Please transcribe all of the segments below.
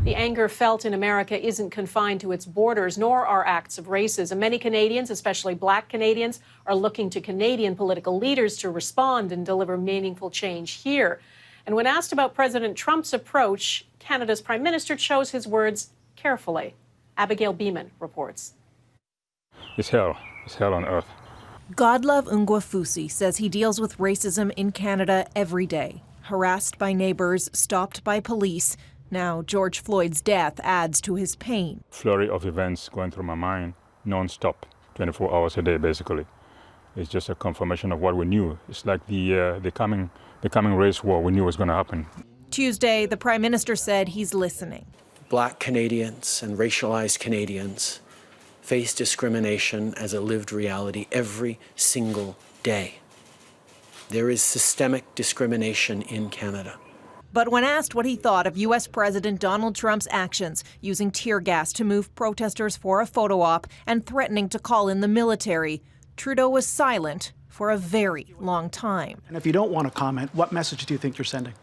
The anger felt in America isn't confined to its borders, nor are acts of racism. Many Canadians, especially Black Canadians, are looking to Canadian political leaders to respond and deliver meaningful change here. And when asked about President Trump's approach, Canada's Prime Minister chose his words carefully. Abigail Beeman reports. It's hell. It's hell on earth. Godlove Ungwafusi says he deals with racism in Canada every day. Harassed by neighbors, stopped by police. Now George Floyd's death adds to his pain. Flurry of events going through my mind non-stop, 24 hours a day basically. It's just a confirmation of what we knew. It's like the coming race war we knew was going to happen. Tuesday, the Prime Minister said he's listening. Black Canadians and racialized Canadians face discrimination as a lived reality every single day. There is systemic discrimination in Canada. But when asked what he thought of U.S. President Donald Trump's actions, using tear gas to move protesters for a photo op and threatening to call in the military, Trudeau was silent for a very long time. And if you don't want to comment, what message do you think you're sending?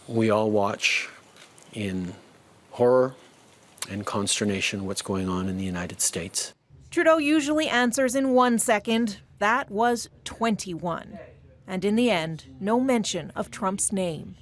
We all watch in horror and consternation what's going on in the United States. Trudeau usually answers in 1 second. That was 21. And in the end, no mention of Trump's name.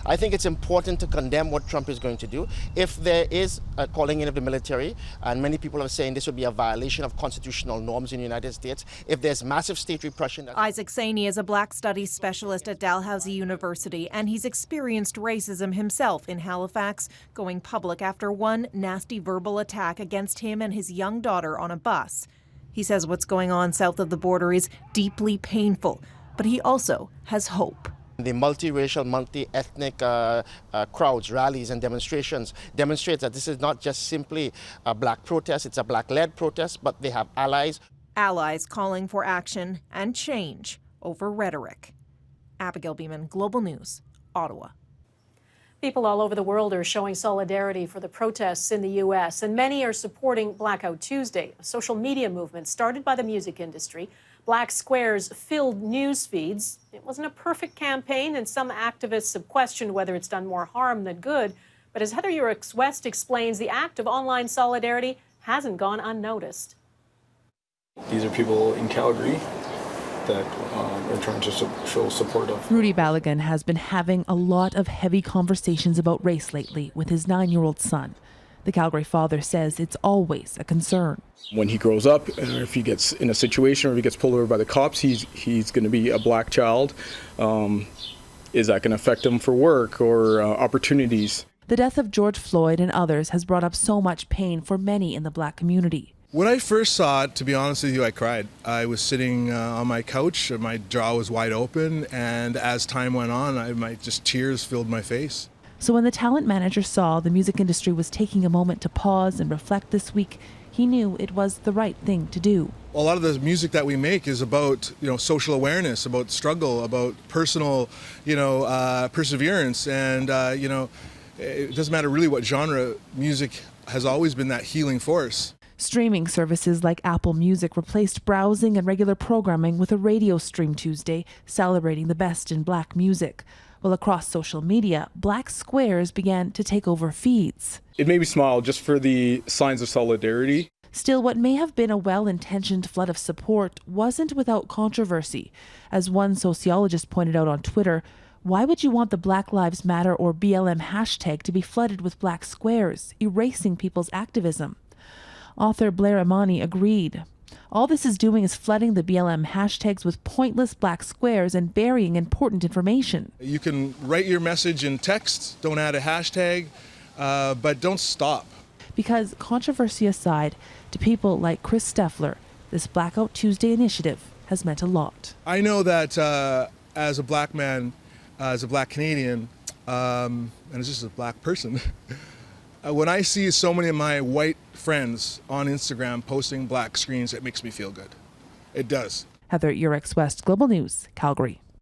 I think it's important to condemn what Trump is going to do. If there is a calling in of the military, and many people are saying this would be a violation of constitutional norms in the United States, if there's massive state repression. Isaac Saney is a Black Studies specialist at Dalhousie University, and he's experienced racism himself in Halifax, going public after one nasty verbal attack against him and his young daughter on a bus. He says what's going on south of the border is deeply painful, but he also has hope. The multiracial, multi-ethnic crowds, rallies and demonstrations demonstrate that this is not just simply a Black protest, it's a Black-led protest, but they have allies. Allies calling for action and change over rhetoric. Abigail Beeman, Global News, Ottawa. People all over the world are showing solidarity for the protests in the U.S., and many are supporting Blackout Tuesday, a social media movement started by the music industry. Black squares filled news feeds. It wasn't a perfect campaign, and some activists have questioned whether it's done more harm than good. But as Heather Urix-West explains, the act of online solidarity hasn't gone unnoticed. These are people in Calgary that are trying to show support of. Rudy Balagan has been having a lot of heavy conversations about race lately with his 9-year-old son. The Calgary father says it's always a concern. When he grows up, if he gets in a situation or if he gets pulled over by the cops, he's going to be a Black child. Is that going to affect him for work or opportunities? The death of George Floyd and others has brought up so much pain for many in the Black community. When I first saw it, to be honest with you, I cried. I was sitting on my couch, my jaw was wide open, and as time went on, just tears filled my face. So when the talent manager saw the music industry was taking a moment to pause and reflect this week, he knew it was the right thing to do. A lot of the music that we make is about, social awareness, about struggle, about personal, perseverance, and it doesn't matter really what genre. Music has always been that healing force. Streaming services like Apple Music replaced browsing and regular programming with a radio stream Tuesday celebrating the best in Black music. Well, across social media, Black squares began to take over feeds. It made me smile just for the signs of solidarity. Still, what may have been a well-intentioned flood of support wasn't without controversy. As one sociologist pointed out on Twitter, why would you want the Black Lives Matter or BLM hashtag to be flooded with black squares, erasing people's activism? Author Blair Imani agreed. All this is doing is flooding the BLM hashtags with pointless black squares and burying important information. You can write your message in text, don't add a hashtag, but don't stop. Because controversy aside, to people like Chris Steffler, this Blackout Tuesday initiative has meant a lot. I know that as a Black man, as a Black Canadian, and as just a Black person, when I see so many of my white friends on Instagram posting Black screens, it makes me feel good. It does. Heather Urix-West, Global News, Calgary.